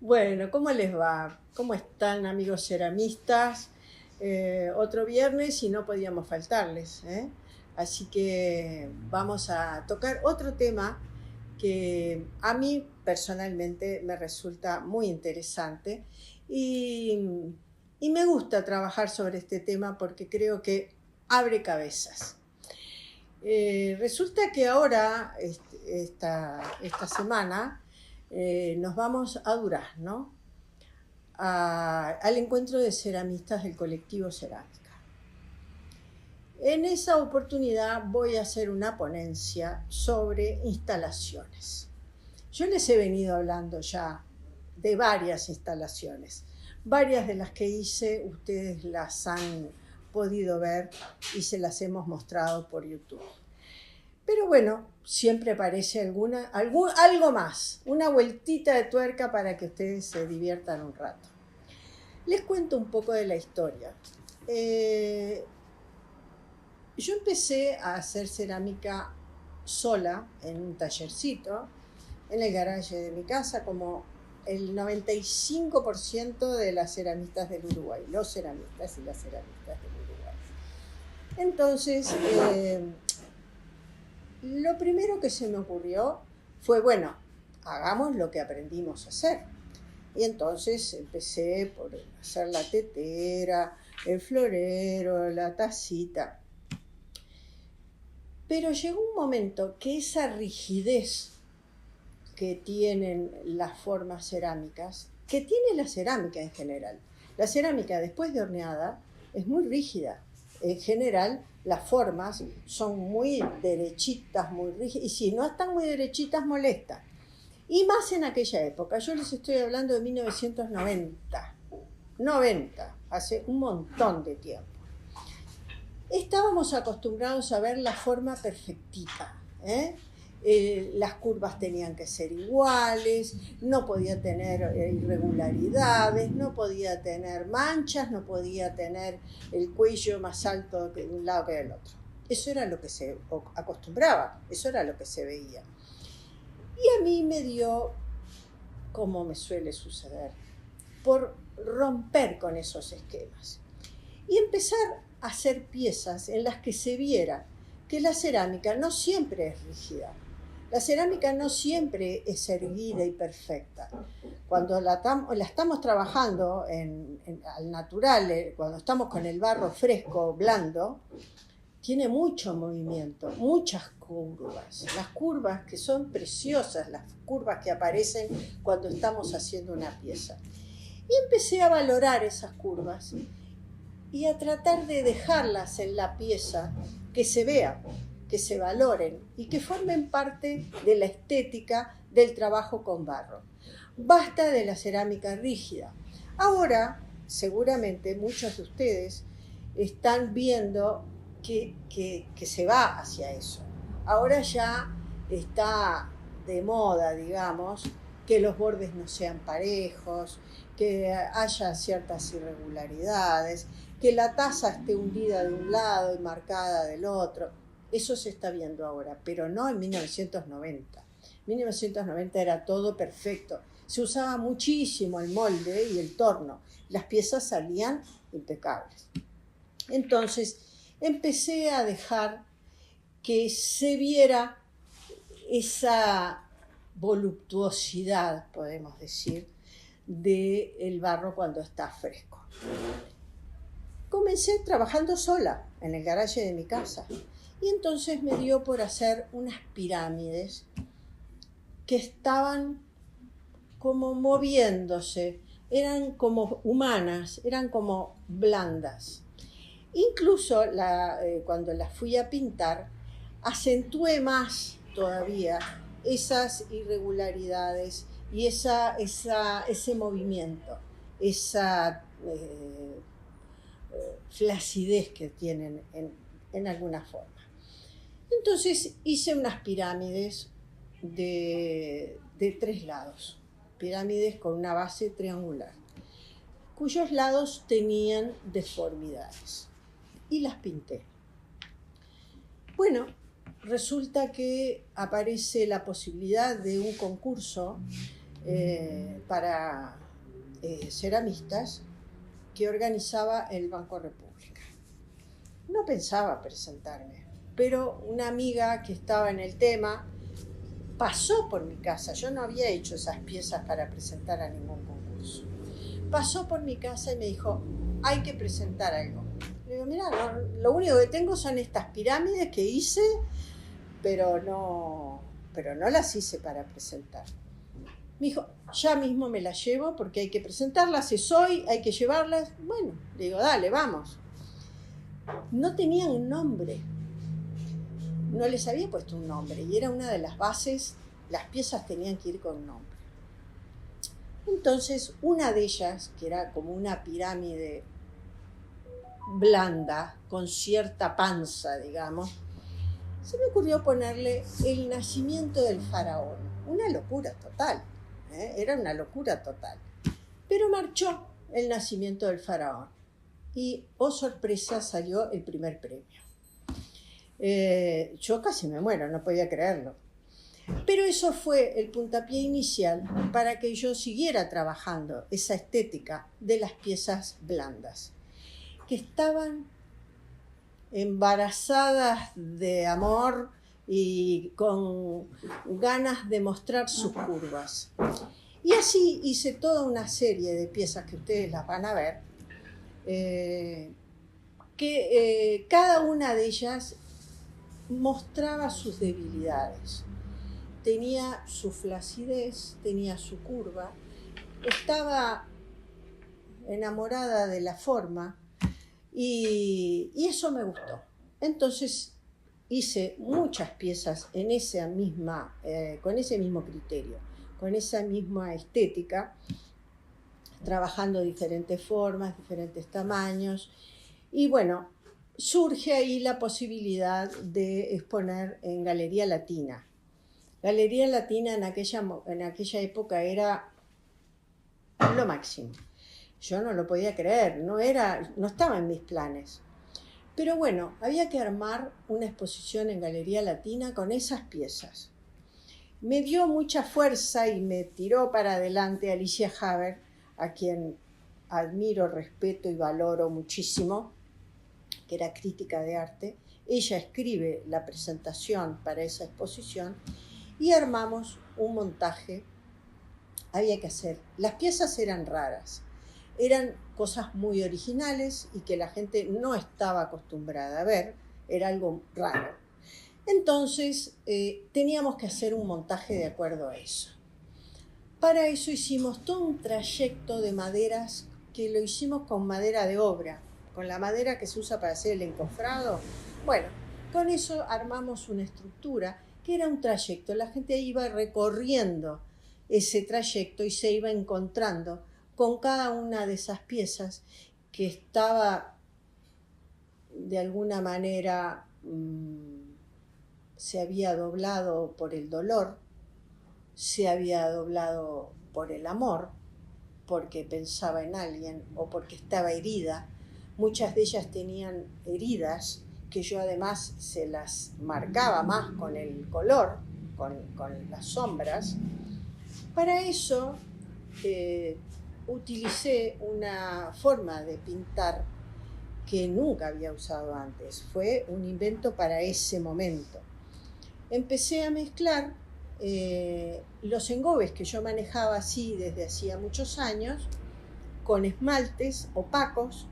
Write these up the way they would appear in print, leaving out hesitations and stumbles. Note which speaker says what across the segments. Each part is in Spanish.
Speaker 1: Bueno, ¿cómo les va? ¿Cómo están, amigos ceramistas? Otro viernes y no podíamos faltarles, ¿eh? Así que vamos a tocar otro tema que a mí personalmente me resulta muy interesante y, y me gusta trabajar sobre este tema porque creo que abre cabezas. Resulta que ahora, esta semana, nos vamos a Durazno al encuentro de ceramistas del colectivo Cerámica. En esa oportunidad voy a hacer una ponencia sobre instalaciones. Yo les he venido hablando ya de varias instalaciones. Varias de las que hice ustedes las han podido ver y se las hemos mostrado por YouTube. Pero bueno, siempre aparece algo más, una vueltita de tuerca para que ustedes se diviertan un rato. Les cuento un poco de la historia. Yo empecé a hacer cerámica sola en un tallercito, en el garaje de mi casa, como el 95% de las ceramistas del Uruguay, los ceramistas y las ceramistas del Uruguay. Entonces, lo primero que se me ocurrió fue, bueno, hagamos lo que aprendimos a hacer. Y entonces empecé por hacer la tetera, el florero, la tacita. Pero llegó un momento que esa rigidez que tienen las formas cerámicas, que tiene la cerámica en general, la cerámica después de horneada es muy rígida. En general, las formas son muy derechitas, muy rígidas, y si no están muy derechitas, molestan. Y más en aquella época, yo les estoy hablando de 1990, hace un montón de tiempo. Estábamos acostumbrados a ver la forma perfectita, las curvas tenían que ser iguales, no podía tener irregularidades, no podía tener manchas, no podía tener el cuello más alto de un lado que del otro. Eso era lo que se acostumbraba, eso era lo que se veía. Y a mí me dio, como me suele suceder, por romper con esos esquemas y empezar a hacer piezas en las que se viera que la cerámica no siempre es rígida. La cerámica no siempre es erguida y perfecta. Cuando la estamos trabajando al natural, cuando estamos con el barro fresco, blando, tiene mucho movimiento, muchas curvas. Las curvas que son preciosas, las curvas que aparecen cuando estamos haciendo una pieza. Y empecé a valorar esas curvas y a tratar de dejarlas en la pieza, que se vean, que se valoren y que formen parte de la estética del trabajo con barro. Basta de la cerámica rígida. Ahora, seguramente muchos de ustedes están viendo que se va hacia eso. Ahora ya está de moda, digamos, que los bordes no sean parejos, que haya ciertas irregularidades, que la taza esté hundida de un lado y marcada del otro. Eso se está viendo ahora, pero no en 1990. 1990 era todo perfecto. Se usaba muchísimo el molde y el torno. Las piezas salían impecables. Entonces, empecé a dejar que se viera esa voluptuosidad, podemos decir, del barro cuando está fresco. Comencé trabajando sola en el garaje de mi casa y entonces me dio por hacer unas pirámides que estaban como moviéndose, eran como humanas, eran como blandas. Incluso cuando las fui a pintar, acentué más todavía esas irregularidades y ese movimiento, esa flacidez que tienen en alguna forma. Entonces hice unas pirámides de 3 lados, pirámides con una base triangular, cuyos lados tenían deformidades, y las pinté. Bueno, resulta que aparece la posibilidad de un concurso para ceramistas que organizaba el Banco República. No pensaba presentarme, pero una amiga que estaba en el tema pasó por mi casa. Yo no había hecho esas piezas para presentar a ningún concurso. Pasó por mi casa y me dijo, hay que presentar algo. Le digo, mira, no, lo único que tengo son estas pirámides que hice, pero no las hice para presentar. Me dijo, ya mismo me las llevo porque hay que presentarlas, es hoy, hay que llevarlas. Bueno, le digo, dale, vamos. No tenían un nombre, no les había puesto un nombre y era una de las bases, las piezas tenían que ir con un nombre. Entonces, una de ellas, que era como una pirámide blanda, con cierta panza, digamos, se me ocurrió ponerle el nacimiento del faraón. Una locura total, era una locura total. Pero marchó el nacimiento del faraón y, oh sorpresa, salió el primer premio. Yo casi me muero, no podía creerlo. Pero eso fue el puntapié inicial para que yo siguiera trabajando esa estética de las piezas blandas, que estaban embarazadas de amor y con ganas de mostrar sus curvas. Y así hice toda una serie de piezas que ustedes las van a ver, que cada una de ellas mostraba sus debilidades. Tenía su flacidez, tenía su curva, estaba enamorada de la forma y eso me gustó. Entonces hice muchas piezas en esa misma, con ese mismo criterio, con esa misma estética, trabajando diferentes formas, diferentes tamaños. Y bueno, surge ahí la posibilidad de exponer en Galería Latina. Galería Latina en aquella época era lo máximo. Yo no lo podía creer, no estaba en mis planes. Pero bueno, había que armar una exposición en Galería Latina con esas piezas. Me dio mucha fuerza y me tiró para adelante Alicia Haber, a quien admiro, respeto y valoro muchísimo, que era crítica de arte. Ella escribe la presentación para esa exposición y armamos un montaje. Había que hacer, las piezas eran raras, eran cosas muy originales y que la gente no estaba acostumbrada a ver, era algo raro. Entonces teníamos que hacer un montaje de acuerdo a eso. Para eso hicimos todo un trayecto de maderas que lo hicimos con madera de obra, con la madera que se usa para hacer el encofrado. Bueno, con eso armamos una estructura que era un trayecto. La gente iba recorriendo ese trayecto y se iba encontrando con cada una de esas piezas que estaba de alguna manera se había doblado por el dolor, se había doblado por el amor, porque pensaba en alguien o porque estaba herida. Muchas de ellas tenían heridas que yo además se las marcaba más con el color, con las sombras. Para eso utilicé una forma de pintar que nunca había usado antes. Fue un invento para ese momento. Empecé a mezclar los engobes que yo manejaba así desde hacía muchos años con esmaltes opacos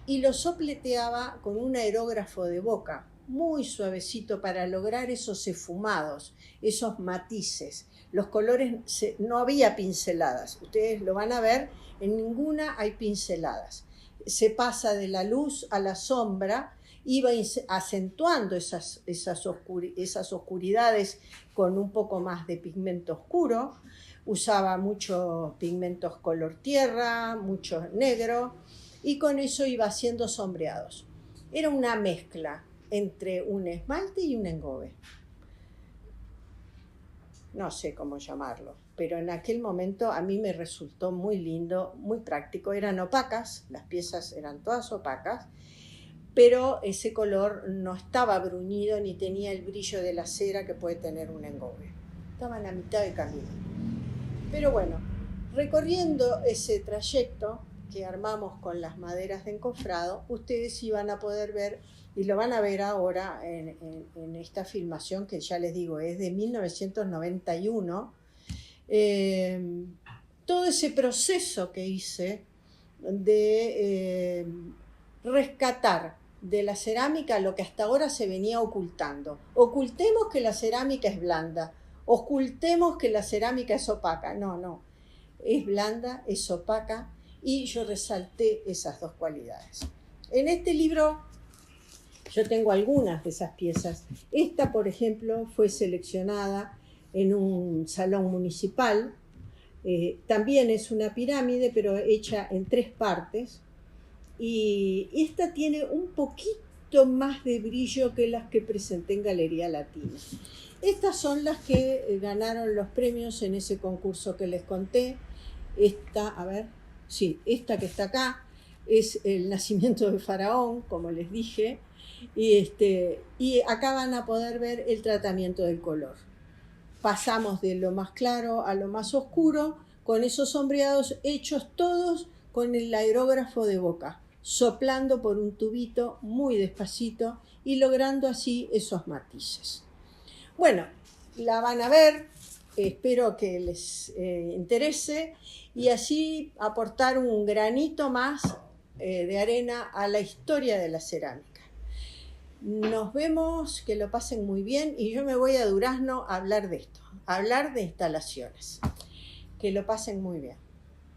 Speaker 1: y los sopleteaba con un aerógrafo de boca muy suavecito para lograr esos esfumados, esos matices. Los colores, no había pinceladas, ustedes lo van a ver, en ninguna hay pinceladas. Se pasa de la luz a la sombra, iba acentuando esas oscuridades con un poco más de pigmento oscuro. Usaba muchos pigmentos color tierra, mucho negro, y con eso iba haciendo sombreados. Era una mezcla entre un esmalte y un engobe. No sé cómo llamarlo, pero en aquel momento a mí me resultó muy lindo, muy práctico. Eran opacas, las piezas eran todas opacas, pero ese color no estaba bruñido ni tenía el brillo de la cera que puede tener un engobe. Estaban a mitad de camino. Pero bueno, recorriendo ese trayecto que armamos con las maderas de encofrado, ustedes iban a poder ver, y lo van a ver ahora en esta filmación que ya les digo es de 1991, todo ese proceso que hice de rescatar de la cerámica lo que hasta ahora se venía ocultando. Ocultemos que la cerámica es blanda, ocultemos que la cerámica es opaca. No, no, es blanda, es opaca, y yo resalté esas dos cualidades. En este libro yo tengo algunas de esas piezas. Esta, por ejemplo, fue seleccionada en un salón municipal. También es una pirámide, pero hecha en 3 partes. Y esta tiene un poquito más de brillo que las que presenté en Galería Latina. Estas son las que ganaron los premios en ese concurso que les conté. Esta, a ver, sí, esta que está acá es el nacimiento de Faraón, como les dije, y acá van a poder ver el tratamiento del color. Pasamos de lo más claro a lo más oscuro, con esos sombreados hechos todos con el aerógrafo de boca, soplando por un tubito muy despacito y logrando así esos matices. Bueno, la van a ver, espero que les interese y así aportar un granito más de arena a la historia de la cerámica. Nos vemos, que lo pasen muy bien y yo me voy a Durazno a hablar de esto, a hablar de instalaciones. Que lo pasen muy bien.